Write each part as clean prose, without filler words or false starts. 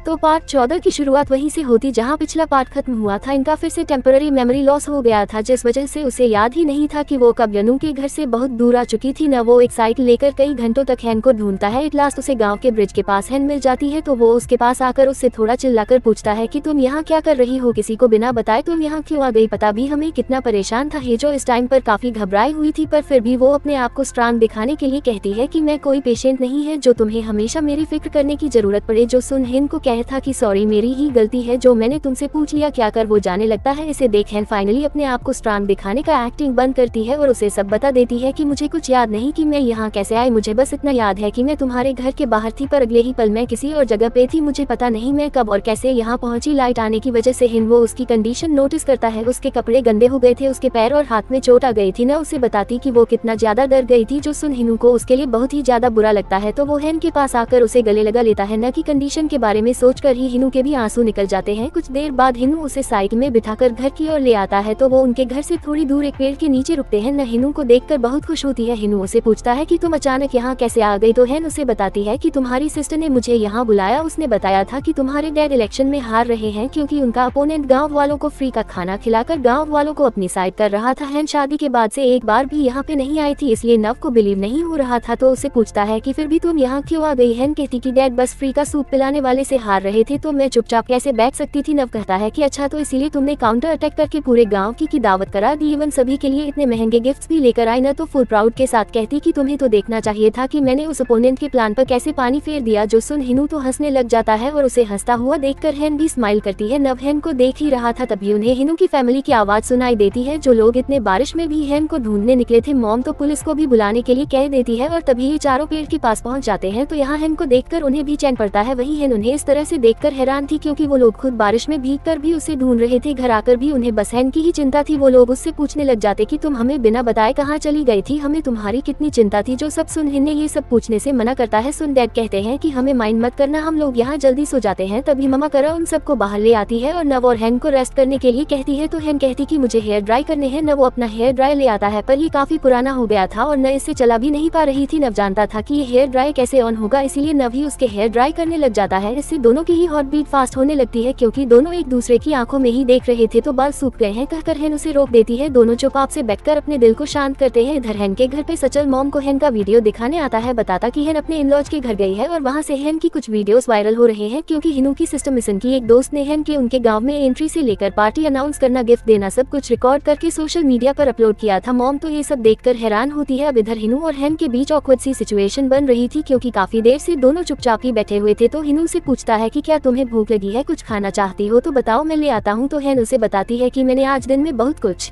तो पार्ट 14 की शुरुआत वहीं से होती जहां पिछला पार्ट खत्म हुआ था। इनका फिर से टेम्पररी मेमोरी लॉस हो गया था, जिस वजह से उसे याद ही नहीं था कि वो कब यनु के घर से बहुत दूर आ चुकी थी। न वो एक साइकिल लेकर कई घंटों तक हैन को ढूंढता है। एट लास्ट उसे गांव के ब्रिज के पास हैन मिल जाती है, तो वो उसके पास आकर उससे थोड़ा चिल्लाकर पूछता है कि तुम यहाँ क्या कर रही हो, किसी को बिना बताए तुम यहाँ क्यों आ गई, पता भी हमें कितना परेशान था। हेजो इस टाइम पर काफी घबराई हुई थी, पर फिर भी वो अपने आप को स्ट्रांग दिखाने के लिए कहती है कि मैं कोई पेशेंट नहीं है जो तुम्हें हमेशा मेरी फिक्र करने की जरूरत पड़े। जो सुन हैन को कहता कि सॉरी मेरी ही गलती है जो मैंने तुमसे पूछ लिया, क्या कर वो जाने लगता है। इसे देख हैन फाइनली अपने आप को स्ट्रांग दिखाने का एक्टिंग बंद करती है और उसे सब बता देती है कि मुझे कुछ याद नहीं कि मैं यहाँ कैसे आई, मुझे बस इतना याद है कि मैं तुम्हारे घर के बाहर थी, पर अगले ही पल मैं किसी और जगह पे थी, मुझे पता नहीं मैं कब और कैसे यहाँ पहुंची। लाइट आने की वजह से हिन वो उसकी कंडीशन नोटिस करता है। उसके कपड़े गंदे हो गए थे, उसके पैर और हाथ में चोट आ गई थी। न उसे बताती कि वो कितना ज्यादा डर गई थी, जो सुन हिनू को उसके लिए बहुत ही ज्यादा बुरा लगता है। तो वो हैन के पास आकर उसे गले लगा लेता है। न की कंडीशन के बारे में सोचकर ही हिनू के भी आंसू निकल जाते हैं। कुछ देर बाद हिनू उसे साइकिल में बिठाकर घर की ओर ले आता है, तो वो उनके घर से थोड़ी दूर एक पेड़ के नीचे रुकते हैं। न हिनू को देखकर बहुत खुश होती है। हिनू उसे पूछता है कि तुम अचानक यहाँ कैसे आ गई, तो हैन उसे बताती है कि तुम्हारी सिस्टर ने मुझे यहाँ बुलाया, उसने बताया था कि तुम्हारे डैड इलेक्शन में हार रहे हैं क्योंकि उनका अपोनेंट गाँव वालों को फ्री का खाना खिलाकर गाँव वालों को अपनी साइड कर रहा था। हैन शादी के बाद से एक बार भी यहाँ पे नहीं आई थी, इसलिए नव को बिलीव नहीं हो रहा था। तो उसे पूछता है कि फिर भी तुम यहाँ क्यों आ गई। हैन कहती कि डैड बस फ्री का सूप पिलाने वाले से हार रहे थे, तो मैं चुपचाप कैसे बैठ सकती थी। नव कहता है कि अच्छा तो इसीलिए तुमने काउंटर अटैक करके पूरे गांव की दावत करा दी, इवन सभी के लिए इतने महंगे गिफ्ट्स भी लेकर आई। न तो फुल प्राउड के साथ कहती कि तुम्हें तो देखना चाहिए था कि मैंने उस अपोनेंट के प्लान पर कैसे पानी फेर दिया। जो सुन हिनू तो हंसने लग जाता है और उसे हंसता हुआ देखकर हैन भी स्माइल करती है। नव हैन को देख ही रहा था, तभी उन्हें हिनू की फैमिली की आवाज सुनाई देती है, जो लोग इतने बारिश में भी हैन को ढूंढने निकले थे। मॉम तो पुलिस को भी बुलाने के लिए कह देती है और तभी ये चारों पेड़ के पास पहुंच जाते हैं। तो यहाँ हैन को देखकर उन्हें भी चैन पड़ता है। वही हैन उन्हें इस तरह से देखकर हैरान थी, क्योंकि वो लोग खुद बारिश में भीगकर भी उसे ढूंढ रहे थे। घर आकर भी उन्हें बस हैन की ही चिंता थी। वो लोग उससे पूछने लग जाते कि तुम हमें बिना बताए कहाँ चली गई थी, हमें तुम्हारी कितनी चिंता थी। जो सब सुन हिन ने ये सब पूछने से मना करता है। सुन डैड कहते हैं कि हमें माइंड मत करना, हम लोग यहाँ जल्दी सो जाते हैं। तभी ममा करा उन सबको बाहर ले आती है और नव और हैन को रेस्ट करने के लिए कहती है। तो हैन कहती कि मुझे हेयर ड्राई करने हैं। नव अपना हेयर ड्राई ले आता है, पर ये काफी पुराना हो गया था और न इससे चला भी नहीं पा रही थी। नव जानता था कि ये हेयर ड्राई कैसे ऑन होगा, इसीलिए नव ही उसके हेयर ड्राई करने लग जाता है। इससे दोनों की ही हार्ट बीट फास्ट होने लगती है, क्योंकि दोनों एक दूसरे की आंखों में ही देख रहे थे। तो बाल सूख गए हैं कहकर हैन उसे रोक देती है। दोनों चुपचाप से बैठकर अपने दिल को शांत करते हैं। इधर हैन के घर पे सचल मॉम को हैन का वीडियो दिखाने आता है, बताता कि हैन अपने इन-लॉज के घर गई है और वहाँ से हैन की कुछ वीडियोस वायरल हो रहे हैं, क्योंकि हिनू की सिस्टर मिशन की एक दोस्त ने हैन के उनके गाँव में एंट्री से लेकर पार्टी अनाउंस करना, गिफ्ट देना, सब कुछ रिकॉर्ड करके सोशल मीडिया पर अपलोड किया था। मॉम तो ये सब देखकर हैरान होती है। अब इधर हिनू और हैन के बीच ऑकवर्ड सी सिचुएशन बन रही थी, क्योंकि काफी देर से दोनों चुपचाप ही बैठे हुए थे। तो हिनू से पूछता है कि क्या तुम्हें भूख लगी है, कुछ खाना चाहती हो तो बताओ मैं ले आता हूँ। तो हैन उसे बताती है कि मैंने आज दिन में बहुत कुछ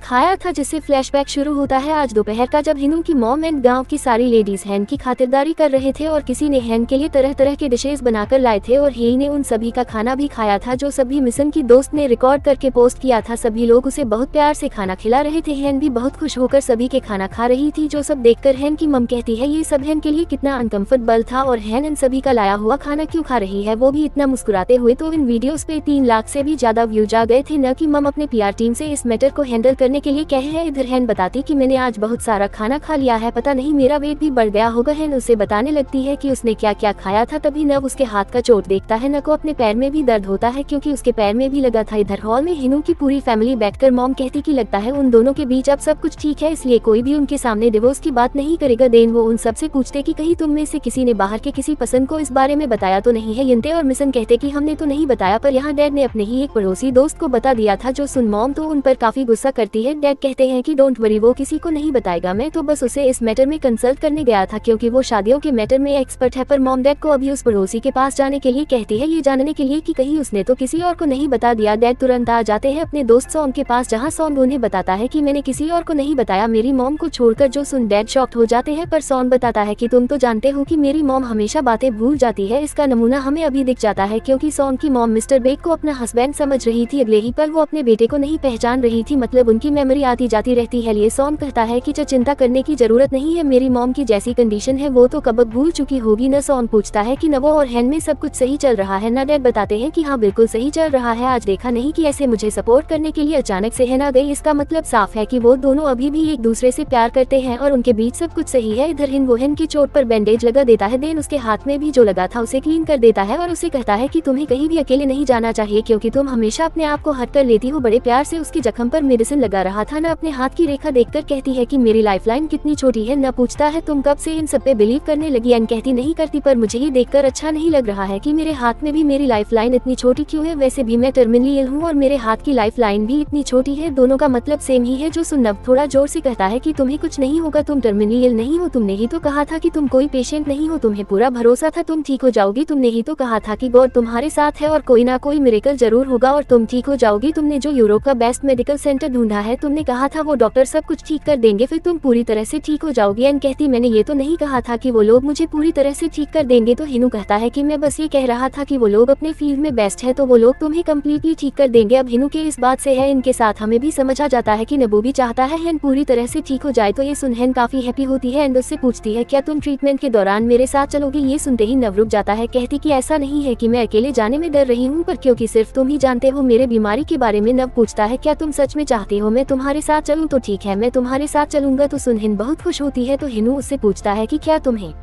खाया था, जिससे फ्लैशबैक शुरू होता है आज दोपहर का, जब हिनू की मॉम एंड गांव की सारी लेडीज हैन की खातिरदारी कर रहे थे और किसी ने हैन के लिए तरह तरह के डिशेस बनाकर लाए थे और ही ने उन सभी का खाना भी खाया था, जो सभी मिशन की दोस्त ने रिकॉर्ड करके पोस्ट किया था। सभी लोग उसे बहुत प्यार से खाना खिला रहे थे। हैन भी बहुत खुश होकर सभी के खाना खा रही थी, जो सब देखकर हैन की मम कहती है ये सब हैन के लिए कितना अनकंफर्टेबल था और हैन इन सभी का लाया हुआ खाना क्यों खा रही है, वो भी इतना मुस्कुराते हुए। तो इन वीडियोस पे 3 लाख से भी ज्यादा व्यूज आ गए थे। न कि मम अपने पीआर टीम से इस मैटर को हैंडल करने के लिए कहे हैं। इधर हैन बताती कि मैंने आज बहुत सारा खाना खा लिया है, पता नहीं मेरा वेट भी बढ़ गया होगा। हैन उसे बताने लगती है कि उसने क्या क्या खाया था। तभी नव उसके हाथ का चोट देखता है। न को अपने पैर में भी दर्द होता है, क्योंकि उसके पैर में भी लगा था। इधर हॉल में हिनू की पूरी फैमिली बैठकर मॉम कहती कि लगता है उन दोनों के बीच अब सब कुछ ठीक है, इसलिए कोई भी उनके सामने डिवोर्स की बात नहीं करेगा। देन वो उन सबसे पूछते कि कहीं तुम में से किसी ने बाहर के किसी पसंद को इस बारे में बताया तो नहीं है। यिनते और मिशन कहते कि हमने तो नहीं बताया, पर यहाँ डैड ने अपने ही एक पड़ोसी दोस्त को बता दिया था। जो सुन मॉम तो उन पर काफी गुस्सा करती है। डैड कहते हैं कि डोंट वरी, वो किसी को नहीं बताएगा, मैं तो बस उसे इस मैटर में कंसल्ट करने गया था, क्योंकि वो शादियों के मैटर में एक्सपर्ट है। पर मॉम डैड को अभी उस पड़ोसी के पास जाने के लिए कहती है, ये जानने के लिए कि कहीं उसने तो किसी और को नहीं बता दिया। डैड तुरंत आ जाते हैं अपने दोस्त सॉन्ग के पास, जहाँ सॉन्ग उन्हें बताता है कि मैंने किसी और को नहीं बताया, मेरी मॉम को छोड़कर। जो सुन डैड शॉक्ड हो जाते हैं, पर सॉन्ग बताता है कि तुम तो जानते हो कि मेरी मॉम हमेशा बातें भूल जाती है। इसका नमूना हमें अभी दिख जाता है, क्योंकि सॉन्ग की मॉम मिस्टर बेक को अपना हस्बैंड समझ रही थी, अगले ही पल वो अपने बेटे को नहीं पहचान रही थी। मतलब उनकी की मेमोरी आती जाती रहती है। लिए सॉन कहता है कि चिंता करने की जरूरत नहीं है, मेरी मॉम की जैसी कंडीशन है वो तो कब भूल चुकी होगी न। सॉन पूछता है कि नवो और हैन में सब कुछ सही चल रहा है ना। डैड बताते हैं कि हाँ बिल्कुल सही चल रहा है, आज देखा नहीं कि ऐसे मुझे सपोर्ट करने के लिए अचानक से हैन आ गई। इसका मतलब साफ है कि वो दोनों अभी भी एक दूसरे से प्यार करते हैं और उनके बीच सब कुछ सही है। इधर हिन वो हैन की चोट पर बैंडेज लगा देता है, देन उसके हाथ में भी जो लगा था उसे क्लीन कर देता है और उसे कहता है कि तुम्हें कहीं भी अकेले नहीं जाना चाहिए क्योंकि तुम हमेशा अपने आप को हट कर लेती हो। बड़े प्यार से उसके जख्म पर मेडिसिन लगा रहा था। न अपने हाथ की रेखा देखकर कहती है कि मेरी लाइफलाइन कितनी छोटी है। न पूछता है तुम कब से इन सब पे बिलीव करने लगी। एन कहती नहीं करती, पर मुझे ये देखकर अच्छा नहीं लग रहा है कि मेरे हाथ में भी मेरी लाइफलाइन इतनी छोटी क्यों है। वैसे भी मैं टर्मिनली इल हूँ और मेरे हाथ की लाइफलाइन भी इतनी छोटी है, दोनों का मतलब सेम ही है। जो सुन नव थोड़ा जोर से कहता है कि तुम्हें कुछ नहीं होगा, तुम टर्मिनली इल नहीं हो, तुमने ही तो कहा था कि तुम कोई पेशेंट नहीं हो, तुम्हें पूरा भरोसा था तुम ठीक हो जाओगी, तुमने ही तो कहा था कि गॉड तुम्हारे साथ है और कोई ना कोई मिरेकल जरूर होगा और तुम ठीक हो जाओगी। तुमने जो यूरोप का बेस्ट मेडिकल सेंटर ढूंढा है, तुमने कहा था वो डॉक्टर सब कुछ ठीक कर देंगे, फिर तुम पूरी तरह से ठीक हो जाओगी। एन कहती मैंने ये तो नहीं कहा था कि वो लोग मुझे पूरी तरह से ठीक कर देंगे। तो हिनू कहता है कि मैं बस ये कह रहा था कि वो लोग अपने फील्ड में बेस्ट है तो वो लोग तुम्हें कम्प्लीटली ठीक कर देंगे। अब हिनू के इस बात से है इनके साथ हमें भी समझ आ जाता है कि नबू भी चाहता है हैन पूरी तरह से ठीक हो जाए। तो ये सुन हैन काफी हैप्पी होती है एंड उससे पूछती है क्या तुम ट्रीटमेंट के दौरान मेरे साथ चलोगी। ये सुनते ही नव रुक जाता है, कहती कि ऐसा नहीं है कि मैं अकेले जाने में डर रही हूँ, पर क्योंकि सिर्फ तुम ही जानते हो मेरे बीमारी के बारे में। नव पूछता है क्या तुम सच में चाहते हो मैं तुम्हारे साथ चलूं। तो ठीक है मैं तुम्हारे साथ चलूंगा। तो सुन हिन बहुत खुश होती है। तो हिनू उससे पूछता है कि क्या तुम्हें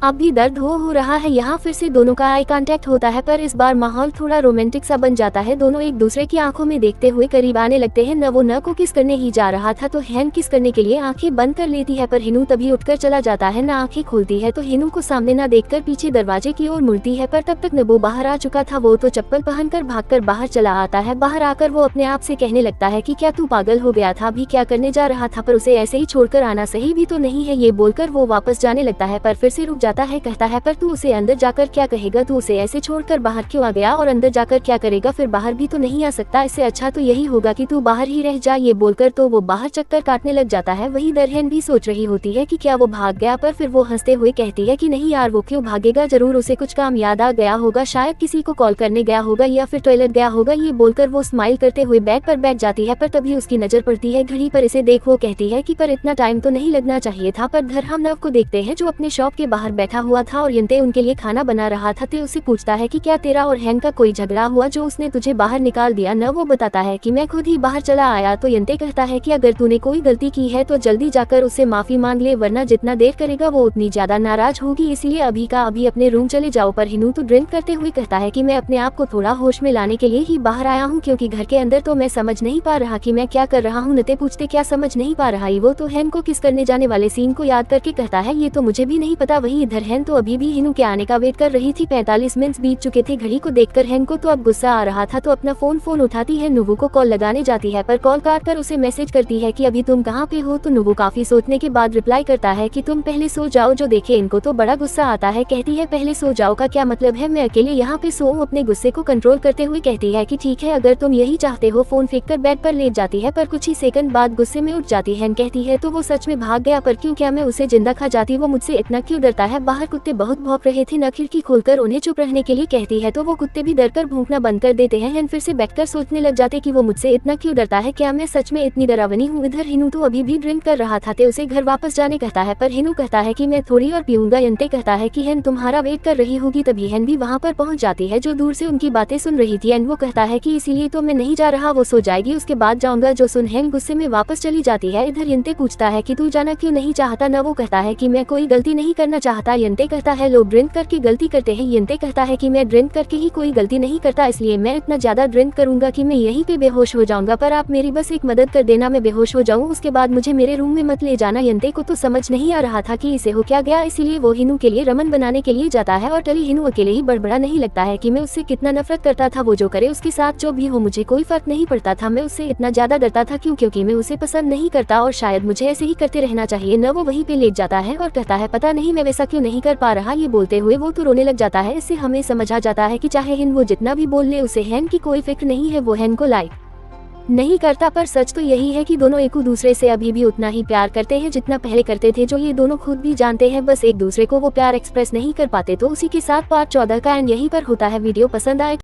अब भी दर्द हो रहा है। यहाँ फिर से दोनों का आई कांटेक्ट होता है, पर इस बार माहौल थोड़ा रोमांटिक सा बन जाता है। दोनों एक दूसरे की आंखों में देखते हुए करीब आने लगते हैं। न वो न को किस करने ही जा रहा था तो हैन किस करने के लिए आंखें बंद कर लेती है, पर हिनू तभी उठकर चला जाता है। न आंखें खोलती है तो हिनू को सामने न देखकर पीछे दरवाजे की ओर मुड़ती है, पर तब तक नबो बाहर आ चुका था। वो तो चप्पल पहनकर भागकर बाहर चला आता है। बाहर आकर वो अपने आप से कहने लगता है कि क्या तू पागल हो गया था, अभी क्या करने जा रहा था, पर उसे ऐसे ही छोड़कर आना सही भी तो नहीं है। ये बोलकर वो वापस जाने लगता है, पर फिर से रुक जाता है। कहता है तू उसे अंदर जाकर क्या कहेगा, तू उसे ऐसे छोड़कर बाहर क्यों आ गया और अंदर जाकर क्या करेगा, फिर बाहर भी तो नहीं आ सकता, इससे अच्छा तो यही होगा कि तू बाहर ही रह जा। ये बोलकर तो वो बाहर चक्कर काटने लग जाता है। वही दरहन भी सोच रही होती है कि क्या वो भाग गया, पर फिर वो हंसते हुए कहती है कि नहीं यार वो क्यों भागेगा, जरूर उसे कुछ काम याद आ गया होगा, शायद किसी को कॉल करने गया होगा या फिर टॉयलेट गया होगा। ये बोलकर वो स्माइल करते हुए बेड पर बैठ जाती है, पर तभी उसकी नजर पड़ती है घड़ी पर। इसे देख वो कहती है कि पर इतना टाइम तो नहीं लगना चाहिए था। पर धर हम नव को देखते हैं जो अपने शॉप के बाहर बैठा हुआ था और यंते उनके लिए खाना बना रहा था। ते उसे पूछता है कि क्या तेरा और हैन का कोई झगड़ा हुआ जो उसने तुझे बाहर निकाल दिया। न वो बताता है कि मैं खुद ही बाहर चला आया। तो यंते कहता है कि अगर तूने कोई गलती की है तो जल्दी जाकर उससे माफी मांग ले, वरना जितना देर करेगा वो उतनी ज्यादा नाराज होगी, इसलिए अभी का अभी अपने रूम चले जाओ। पर हिनू तो ड्रिंक करते हुए कहता है कि मैं अपने आप को थोड़ा होश में लाने के लिए ही बाहर आया हूँ, क्योंकि घर के अंदर तो मैं समझ नहीं पा रहा कि मैं क्या कर रहा हूँ। नते पूछते क्या समझ नहीं पा रहा। वो तो हैन को किस करने जाने वाले सीन को याद करके कहता है ये तो मुझे भी नहीं पता। वही इधर हैन तो अभी भी हिनू के आने का वेट कर रही थी। 45 मिनट बीत चुके थे। घड़ी को देखकर हैन को तो अब गुस्सा आ रहा था, तो अपना फोन उठाती है, नुबू को कॉल लगाने जाती है, पर कॉल काट कर उसे मैसेज करती है कि अभी तुम कहाँ पे हो। तो नुबू काफी सोचने के बाद रिप्लाई करता है कि तुम पहले सो जाओ। जो देखे इनको तो बड़ा गुस्सा आता है। कहती है पहले सो जाओ का क्या मतलब है, मैं अकेले यहाँ पे सोऊं। अपने गुस्से को कंट्रोल करते हुए कहती है कि ठीक है अगर तुम यही चाहते हो। फोन फेंक कर बेड पर लेट जाती है, पर कुछ ही सेकंड बाद गुस्से में उठ जाती है। कहती है तो वो सच में भाग गया, पर क्यों, क्या मैं उसे जिंदा खा जाती, वो मुझसे इतना क्यों डरता है। बाहर कुत्ते बहुत भौंक रहे थे। न खिड़की खोलकर उन्हें चुप रहने के लिए कहती है तो वो कुत्ते भी डरकर भौंकना बंद कर देते हैं। फिर से बैठकर सोचने लग जाते कि वो मुझसे इतना क्यों डरता है, क्या मैं सच में इतनी डरावनी हूँ। इधर हिनू तो अभी भी ड्रिंक कर रहा था। ते उसे घर वापस जाने कहता है, पर हिनू कहता है कि मैं थोड़ी और पीऊंगा। यंते कहता है कि हैन तुम्हारा वेट कर रही होगी। तभी हैन भी वहाँ पर पहुँच जाती है जो दूर से उनकी बातें सुन रही थी। एंड वो कहता है कि इसीलिए तो मैं नहीं जा रहा, वो सो जाएगी उसके बाद जाऊंगा। जो सुन हैन गुस्से में वापस चली जाती है। इधर यंते पूछता है कि तू जाना क्यों नहीं चाहता। न वो कहता है कि मैं कोई गलती नहीं करना चाहता। यंते कहता है लोग ड्रिंक करके गलती करते हैं। यंते कहता है कि मैं ड्रिंक करके ही कोई गलती नहीं करता, इसलिए मैं इतना ज्यादा ड्रिंक करूंगा कि मैं यहीं पे बेहोश हो जाऊंगा, पर आप मेरी बस एक मदद कर देना, मैं बेहोश हो जाऊं, उसके बाद मुझे मेरे रूम में मत ले जाना। यंते को तो समझ नहीं आ रहा था कि इसे हो क्या गया, इसीलिए वो हिनू के लिए रमन बनाने के लिए जाता है। और टली हिनू अकेले ही बड़बड़ा नहीं लगता है कि मैं उससे कितना नफरत करता था, वो जो करे उसके साथ जो भी हो मुझे कोई फर्क नहीं पड़ता था। मैं उससे इतना ज्यादा डरता था क्योंकि मैं उसे पसंद नहीं करता और शायद मुझे ऐसे ही करते रहना चाहिए। न वो वहीं पे लेट जाता है और कहता है पता नहीं मैं वैसा क्यों नहीं कर पा रहा। ये बोलते हुए वो तो रोने लग जाता है। इससे हमें समझ आ जाता है कि चाहे हिन वो जितना भी बोल ले उसे हैन की कोई फिक्र नहीं है, वो हैन को लाइक नहीं करता। पर सच तो यही है कि दोनों एक दूसरे से अभी भी उतना ही प्यार करते हैं जितना पहले करते थे, जो ये दोनों खुद भी जानते हैं, बस एक दूसरे को वो प्यार एक्सप्रेस नहीं कर पाते। तो उसी के साथ पार्ट 14 का एंड यहीं पर होता है। वीडियो पसंद आए